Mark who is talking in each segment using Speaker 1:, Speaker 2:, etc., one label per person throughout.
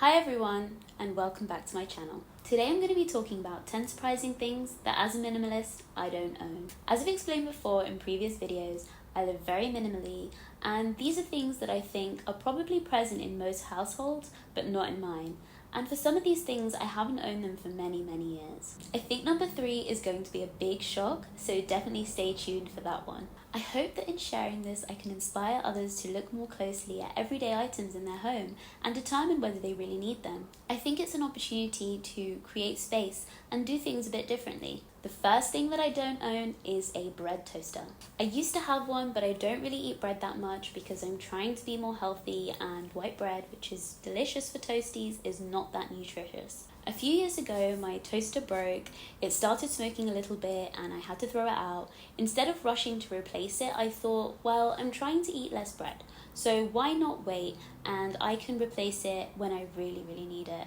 Speaker 1: Hi everyone, and welcome back to my channel. Today I'm going to be talking about 10 surprising things that as a minimalist, I don't own. As I've explained before in previous videos, I live very minimally, and these are things that I think are probably present in most households, but not in mine. And for some of these things, I haven't owned them for many years. I think number 3 is going to be a big shock, so definitely stay tuned for that one. I hope that in sharing this, I can inspire others to look more closely at everyday items in their home and determine whether they really need them. I think it's an opportunity to create space and do things a bit differently. The first thing that I don't own is a bread toaster. I used to have one, but I don't really eat bread that much because I'm trying to be more healthy, and white bread, which is delicious for toasties, is not that nutritious. A few years ago, my toaster broke, it started smoking a little bit and I had to throw it out. Instead of rushing to replace it, I thought, well, I'm trying to eat less bread, so why not wait, and I can replace it when I really need it.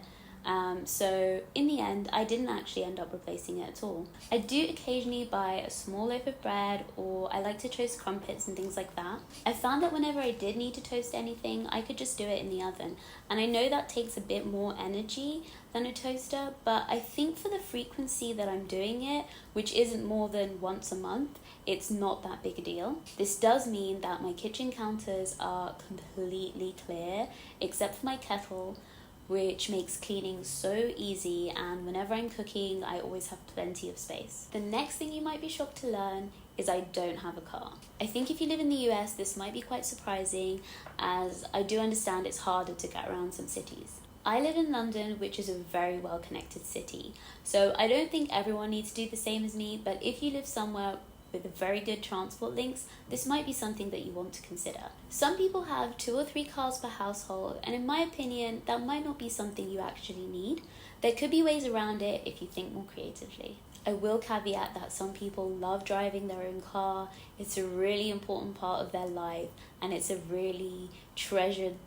Speaker 1: So in the end, I didn't actually end up replacing it at all. I do occasionally buy a small loaf of bread, or I like to toast crumpets and things like that. I found that whenever I did need to toast anything, I could just do it in the oven. And I know that takes a bit more energy than a toaster, but I think for the frequency that I'm doing it, which isn't more than once a month, it's not that big a deal. This does mean that my kitchen counters are completely clear, except for my kettle, which makes cleaning so easy, and whenever I'm cooking, I always have plenty of space. The next thing you might be shocked to learn is I don't have a car. I think if you live in the US, this might be quite surprising, as I do understand it's harder to get around some cities. I live in London, which is a very well-connected city, so I don't think everyone needs to do the same as me, but if you live somewhere with very good transport links, this might be something that you want to consider. Some people have 2 or 3 cars per household, and in my opinion, that might not be something you actually need. There could be ways around it if you think more creatively. I will caveat that some people love driving their own car. It's a really important part of their life, and it's a really treasured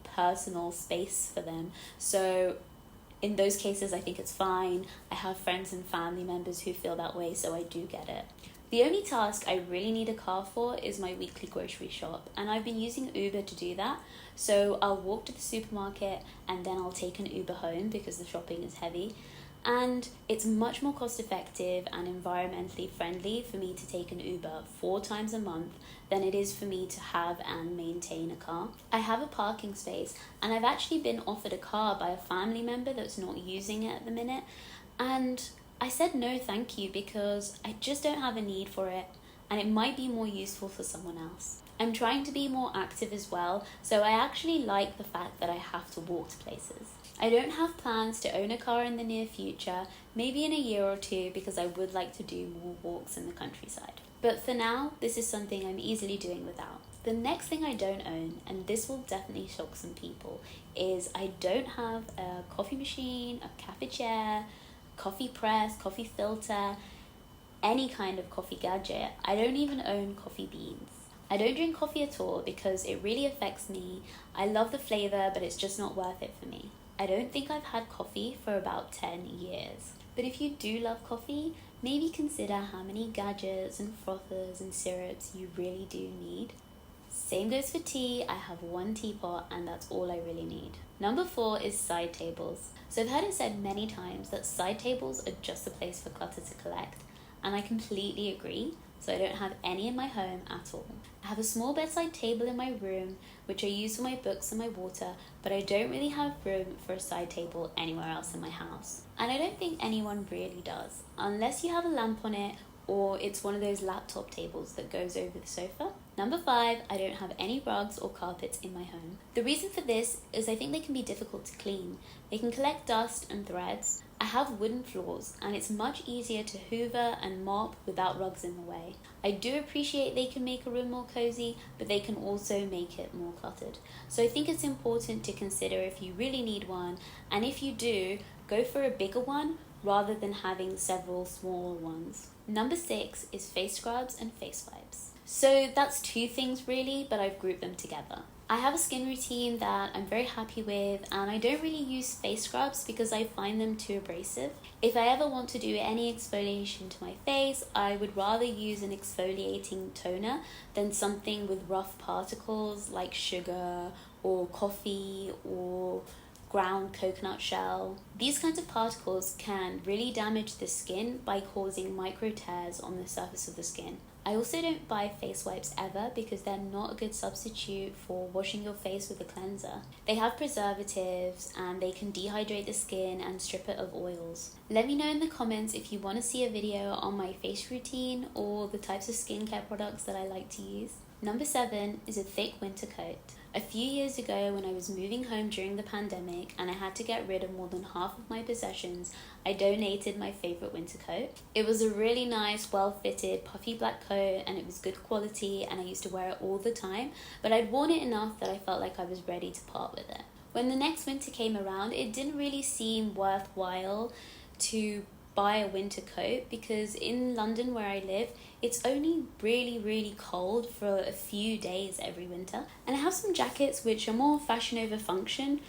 Speaker 1: personal space for them. So in those cases, I think it's fine. I have friends and family members who feel that way, so I do get it. The only task I really need a car for is my weekly grocery shop, and I've been using Uber to do that. So I'll walk to the supermarket and then I'll take an Uber home because the shopping is heavy. And it's much more cost effective and environmentally friendly for me to take an Uber 4 times a month than it is for me to have and maintain a car. I have a parking space, and I've actually been offered a car by a family member that's not using it at the minute, and I said no thank you because I just don't have a need for it, and it might be more useful for someone else. I'm trying to be more active as well, so I actually like the fact that I have to walk to places. I don't have plans to own a car in the near future, maybe in a year or 2, because I would like to do more walks in the countryside. But for now, this is something I'm easily doing without. The next thing I don't own, and this will definitely shock some people, is I don't have a coffee machine, a cafetiere, coffee press, coffee filter, any kind of coffee gadget. I don't even own coffee beans. I don't drink coffee at all because it really affects me. I love the flavor, but it's just not worth it for me. I don't think I've had coffee for about 10 years. But if you do love coffee, maybe consider how many gadgets and frothers and syrups you really do need. Same goes for tea. I have 1 teapot and that's all I really need. Number 4 is side tables. So I've heard it said many times that side tables are just a place for clutter to collect, and I completely agree, so I don't have any in my home at all. I have a small bedside table in my room, which I use for my books and my water, but I don't really have room for a side table anywhere else in my house. And I don't think anyone really does, unless you have a lamp on it, or it's one of those laptop tables that goes over the sofa. Number 5, I don't have any rugs or carpets in my home. The reason for this is I think they can be difficult to clean. They can collect dust and threads. I have wooden floors, and it's much easier to hoover and mop without rugs in the way. I do appreciate they can make a room more cozy, but they can also make it more cluttered. So I think it's important to consider if you really need one, and if you do, go for a bigger one rather than having several smaller ones. Number 6 is face scrubs and face wipes. So that's 2 things really, but I've grouped them together. I have a skin routine that I'm very happy with, and I don't really use face scrubs because I find them too abrasive. If I ever want to do any exfoliation to my face, I would rather use an exfoliating toner than something with rough particles like sugar or coffee or ground coconut shell. These kinds of particles can really damage the skin by causing micro tears on the surface of the skin. I also don't buy face wipes ever because they're not a good substitute for washing your face with a cleanser. They have preservatives and they can dehydrate the skin and strip it of oils. Let me know in the comments if you want to see a video on my face routine or the types of skincare products that I like to use. Number 7 is a thick winter coat. A few years ago when I was moving home during the pandemic and I had to get rid of more than half of my possessions, I donated my favourite winter coat. It was a really nice, well-fitted, puffy black coat and it was good quality and I used to wear it all the time, but I'd worn it enough that I felt like I was ready to part with it. When the next winter came around, it didn't really seem worthwhile to buy a winter coat because in London where I live, it's only really cold for a few days every winter. And I have some jackets which are more fashion over function,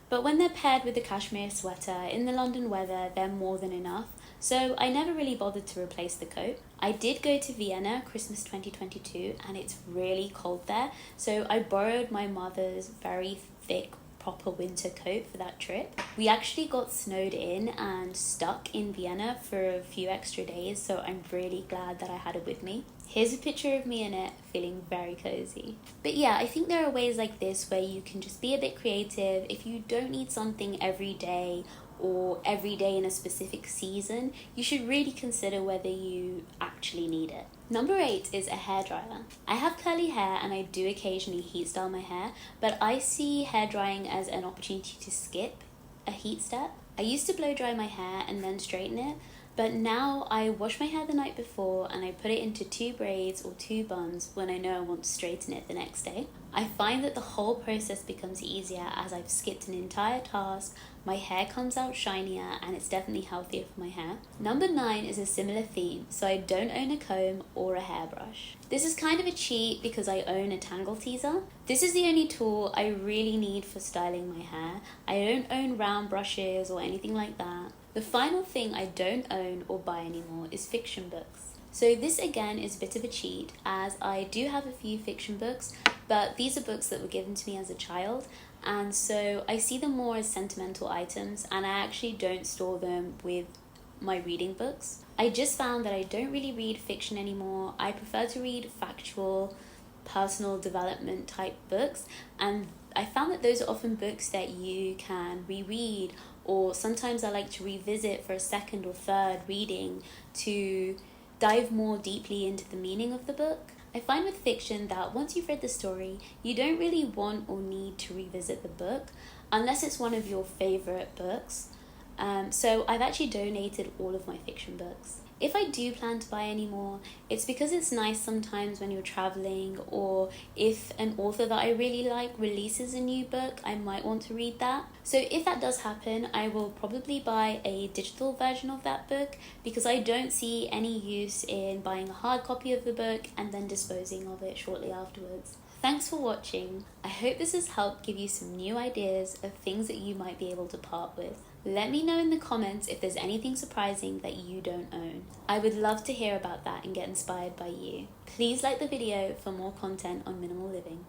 Speaker 1: but when they're paired with a cashmere sweater in the London weather, they're more than enough. So I never really bothered to replace the coat. I did go to Vienna Christmas 2022 and it's really cold there, so I borrowed my mother's very thick proper winter coat for that trip. We actually got snowed in and stuck in Vienna for a few extra days, so I'm really glad that I had it with me. Here's a picture of me in it, feeling very cozy. But yeah, I think there are ways like this where you can just be a bit creative. If you don't need something every day or every day in a specific season, you should really consider whether you actually need it. Number 8 is a hairdryer. I have curly hair and I do occasionally heat style my hair, but I see hair drying as an opportunity to skip a heat step. I used to blow dry my hair and then straighten it, but now I wash my hair the night before and I put it into 2 braids or 2 buns when I know I want to straighten it the next day. I find that the whole process becomes easier as I've skipped an entire task, my hair comes out shinier and it's definitely healthier for my hair. Number 9 is a similar theme, so I don't own a comb or a hairbrush. This is kind of a cheat because I own a tangle teaser. This is the only tool I really need for styling my hair. I don't own round brushes or anything like that. The final thing I don't own or buy anymore is fiction books. So this again is a bit of a cheat as I do have a few fiction books, but these are books that were given to me as a child, and so I see them more as sentimental items and I actually don't store them with my reading books. I just found that I don't really read fiction anymore. I prefer to read factual, personal development type books, and I found that those are often books that you can reread, or sometimes I like to revisit for a second or third reading to dive more deeply into the meaning of the book. I find with fiction that once you've read the story, you don't really want or need to revisit the book unless it's one of your favorite books. So I've actually donated all of my fiction books. If I do plan to buy any more, it's because it's nice sometimes when you're traveling, or if an author that I really like releases a new book, I might want to read that. So if that does happen, I will probably buy a digital version of that book because I don't see any use in buying a hard copy of the book and then disposing of it shortly afterwards. Thanks for watching. I hope this has helped give you some new ideas of things that you might be able to part with. Let me know in the comments if there's anything surprising that you don't own. I would love to hear about that and get inspired by you. Please like the video for more content on minimal living.